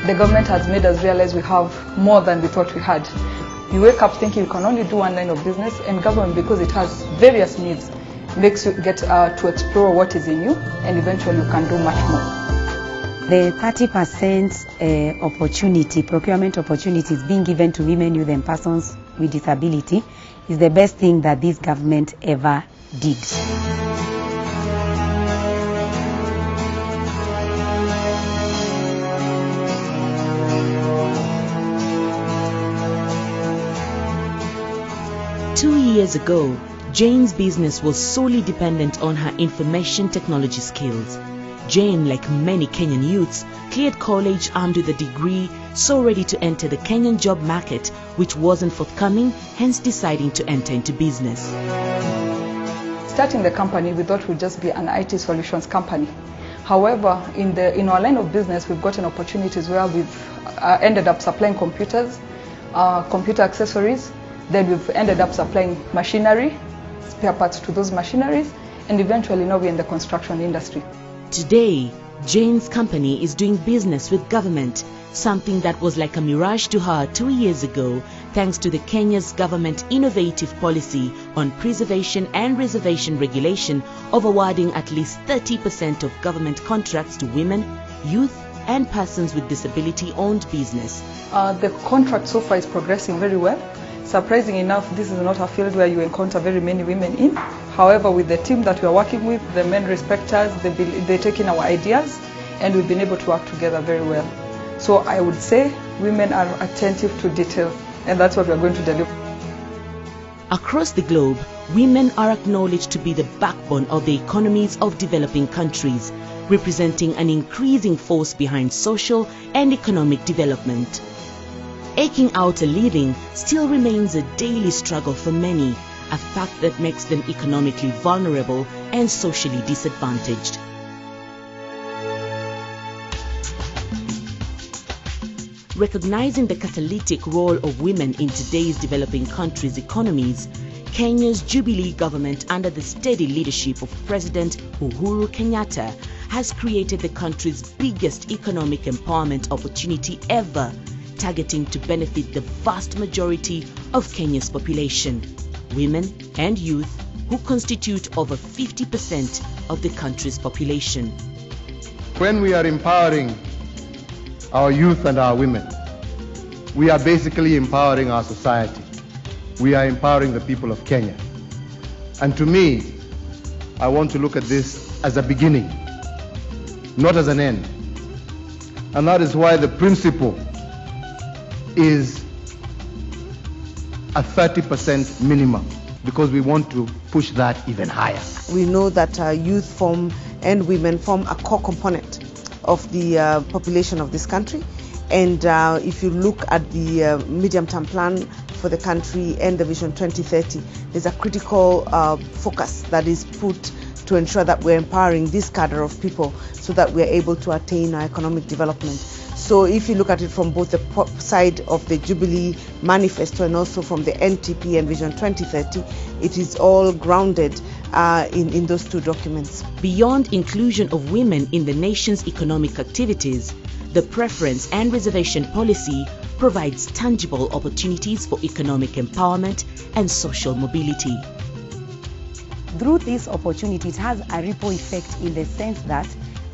The government has made us realize we have more than we thought we had. You wake up thinking you can only do one line of business, and government, because it has various needs, makes you get to explore what is in you, and eventually you can do much more. The 30% opportunity, procurement opportunities being given to women, youth and persons with disability is the best thing that this government ever did. Two years ago, Jane's business was solely dependent on her information technology skills. Jane, like many Kenyan youths, cleared college armed with a degree, so ready to enter the Kenyan job market, which wasn't forthcoming, hence deciding to enter into business. Starting the company, we thought we'd just be an IT solutions company. However, in our line of business, we've gotten opportunities where we've ended up supplying computers, computer accessories. Then we've ended up supplying machinery, spare parts to those machineries, and eventually now we're in the construction industry. Today, Jane's company is doing business with government, something that was like a mirage to her 2 years ago, thanks to the Kenya's government innovative policy on preservation and reservation regulation of awarding at least 30% of government contracts to women, youth, and persons with disability-owned business. The contract so far is progressing very well. Surprising enough, this is not a field where you encounter very many women in. However, with the team that we are working with, the men respect us, they take in our ideas, and we've been able to work together very well. So I would say women are attentive to detail, and that's what we are going to deliver. Across the globe, women are acknowledged to be the backbone of the economies of developing countries, representing an increasing force behind social and economic development. Eking out a living still remains a daily struggle for many, a fact that makes them economically vulnerable and socially disadvantaged. Recognizing the catalytic role of women in today's developing countries' economies, Kenya's Jubilee government, under the steady leadership of President Uhuru Kenyatta, has created the country's biggest economic empowerment opportunity ever, targeting to benefit the vast majority of Kenya's population, women and youth, who constitute over 50% of the country's population. When we are empowering our youth and our women, we are basically empowering our society. We are empowering the people of Kenya. And to me, I want to look at this as a beginning, not as an end. And that is why the principle is a 30% minimum, because we want to push that even higher. We know that youth and women form a core component of the population of this country, and if you look at the medium-term plan for the country and the Vision 2030, there's a critical focus that is put to ensure that we're empowering this cadre of people so that we're able to attain our economic development. So if you look at it from both the side of the Jubilee Manifesto and also from the NTP and Vision 2030, it is all grounded in those two documents. Beyond inclusion of women in the nation's economic activities, the preference and reservation policy provides tangible opportunities for economic empowerment and social mobility. Through these opportunities, it has a ripple effect in the sense that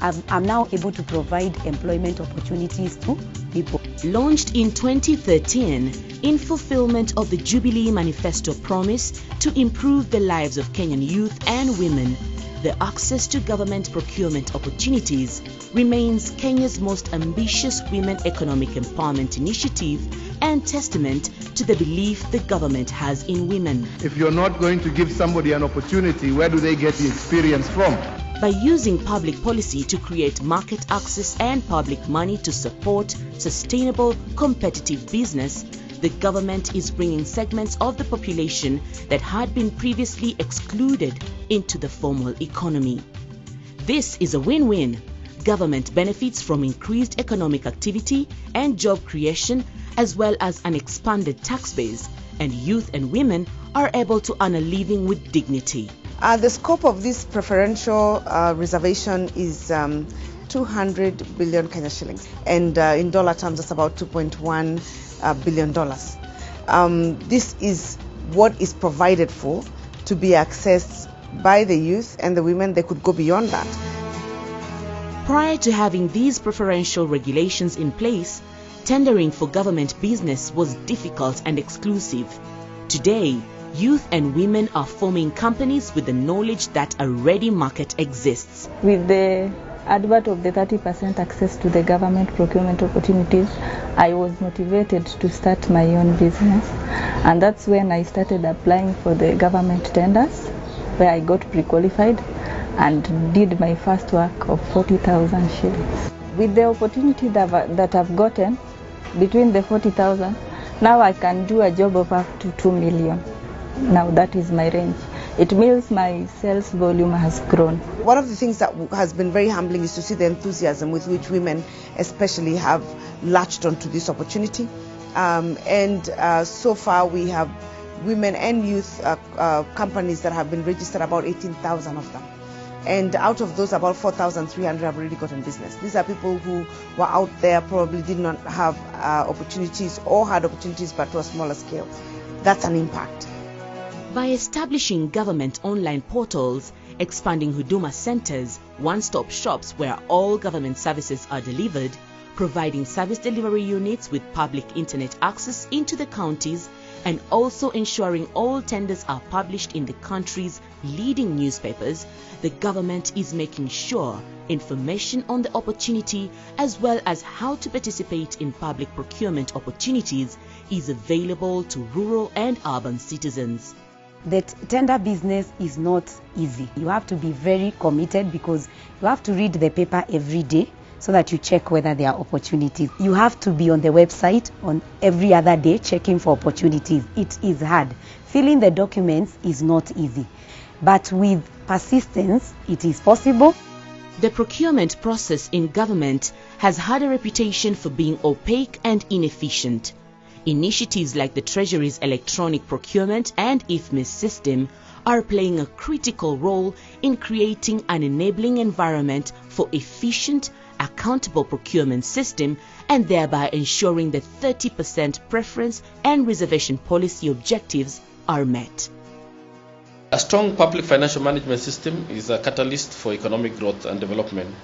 I'm now able to provide employment opportunities to people. Launched in 2013 in fulfillment of the Jubilee Manifesto promise to improve the lives of Kenyan youth and women, the access to government procurement opportunities remains Kenya's most ambitious women economic empowerment initiative and testament to the belief the government has in women. If you're not going to give somebody an opportunity, where do they get the experience from? By using public policy to create market access and public money to support sustainable, competitive business, the government is bringing segments of the population that had been previously excluded into the formal economy. This is a win-win. Government benefits from increased economic activity and job creation, as well as an expanded tax base, and youth and women are able to earn a living with dignity. The scope of this preferential reservation is 200 billion Kenya shillings, and in dollar terms that's about $2.1 billion. This is what is provided for to be accessed by the youth and the women. They could go beyond that. Prior to having these preferential regulations in place, tendering for government business was difficult and exclusive. Today, youth and women are forming companies with the knowledge that a ready market exists. With the advert of the 30% access to the government procurement opportunities, I was motivated to start my own business, and that's when I started applying for the government tenders, where I got pre-qualified and did my first work of 40,000 shillings. With the opportunity that I've gotten, between the 40,000, now I can do a job of up to 2 million. Now that is my range. It means my sales volume has grown. One of the things that has been very humbling is to see the enthusiasm with which women especially have latched onto this opportunity. So far we have women and youth companies that have been registered, about 18,000 of them. And out of those, about 4,300 have already gotten business. These are people who were out there, probably did not have opportunities or had opportunities but to a smaller scale. That's an impact. By establishing government online portals, expanding Huduma centers, one-stop shops where all government services are delivered, providing service delivery units with public internet access into the counties, and also ensuring all tenders are published in the country's leading newspapers, the government is making sure information on the opportunity as well as how to participate in public procurement opportunities is available to rural and urban citizens. The tender business is not easy. You have to be very committed because you have to read the paper every day so that you check whether there are opportunities. You have to be on the website on every other day checking for opportunities. It is hard. Filling the documents is not easy. But with persistence, it is possible. The procurement process in government has had a reputation for being opaque and inefficient. Initiatives like the Treasury's electronic procurement and IFMIS system are playing a critical role in creating an enabling environment for efficient, accountable procurement system and thereby ensuring that 30% preference and reservation policy objectives are met. A strong public financial management system is a catalyst for economic growth and development.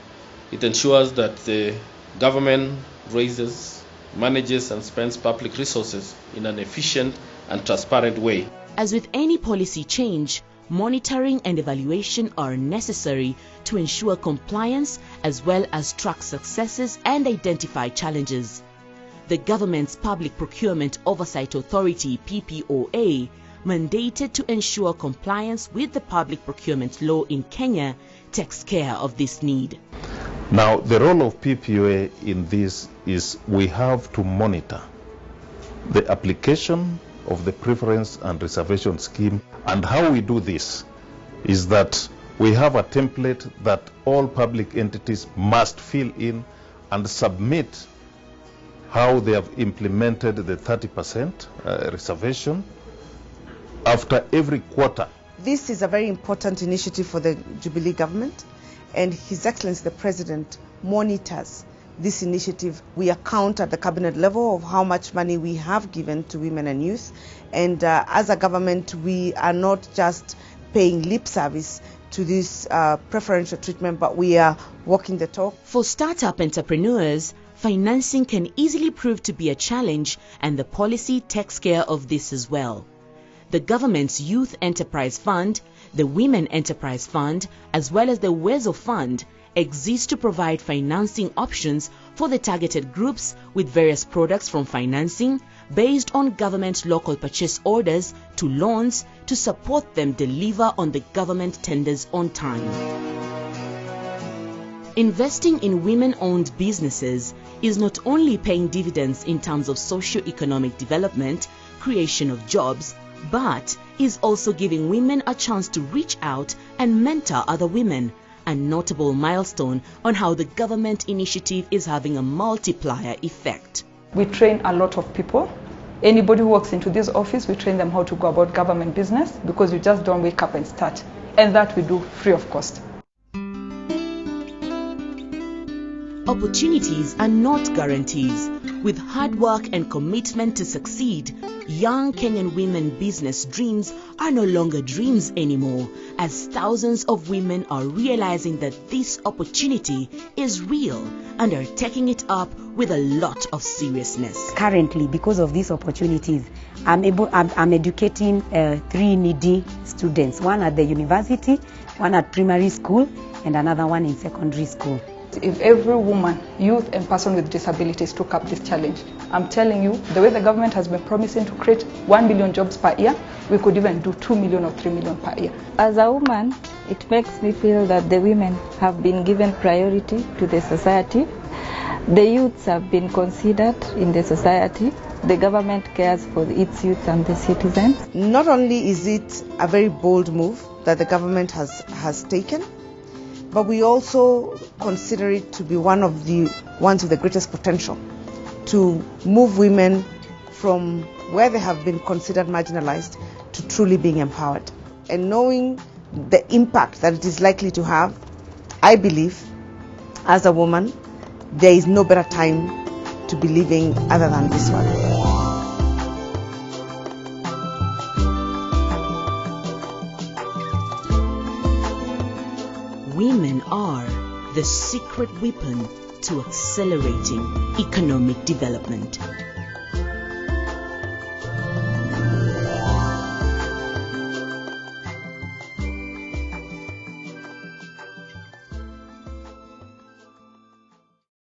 It ensures that the government raises, manages and spends public resources in an efficient and transparent way. As with any policy change, monitoring and evaluation are necessary to ensure compliance as well as track successes and identify challenges. The government's Public Procurement Oversight Authority (PPOA), mandated to ensure compliance with the public procurement law in Kenya, takes care of this need. Now, the role of PPOA in this is we have to monitor the application of the preference and reservation scheme, and how we do this is that we have a template that all public entities must fill in and submit how they have implemented the 30% reservation after every quarter. This is a very important initiative for the Jubilee government, and His Excellency the President monitors this initiative. We account at the cabinet level of how much money we have given to women and youth, and as a government we are not just paying lip service to this preferential treatment, but we are walking the talk. For startup entrepreneurs, financing can easily prove to be a challenge, and the policy takes care of this as well. The government's Youth Enterprise Fund, the Women Enterprise Fund, as well as the WEZO Fund exist to provide financing options for the targeted groups with various products from financing based on government local purchase orders to loans to support them deliver on the government tenders on time. Investing in women-owned businesses is not only paying dividends in terms of socio-economic development, creation of jobs, but is also giving women a chance to reach out and mentor other women, a notable milestone on how the government initiative is having a multiplier effect. We train a lot of people. Anybody who walks into this office, we train them how to go about government business, because you just don't wake up and start. And that we do free of cost. opportunities are not guarantees. With hard work and commitment to succeed, young Kenyan women business dreams are no longer dreams anymore, as thousands of women are realizing that this opportunity is real and are taking it up with a lot of seriousness. Currently, because of these opportunities, I'm educating 3 needy students, one at the university, one at primary school, and another one in secondary school. If every woman, youth and person with disabilities took up this challenge, I'm telling you, the way the government has been promising to create 1 million jobs per year, we could even do 2 million or 3 million per year. As a woman, it makes me feel that the women have been given priority to the society. The youths have been considered in the society. The government cares for its youth and the citizens. Not only is it a very bold move that the government has taken, but we also consider it to be one of the ones with the greatest potential to move women from where they have been considered marginalized to truly being empowered. And knowing the impact that it is likely to have, I believe, as a woman, there is no better time to be living other than this one. Women are the secret weapon to accelerating economic development.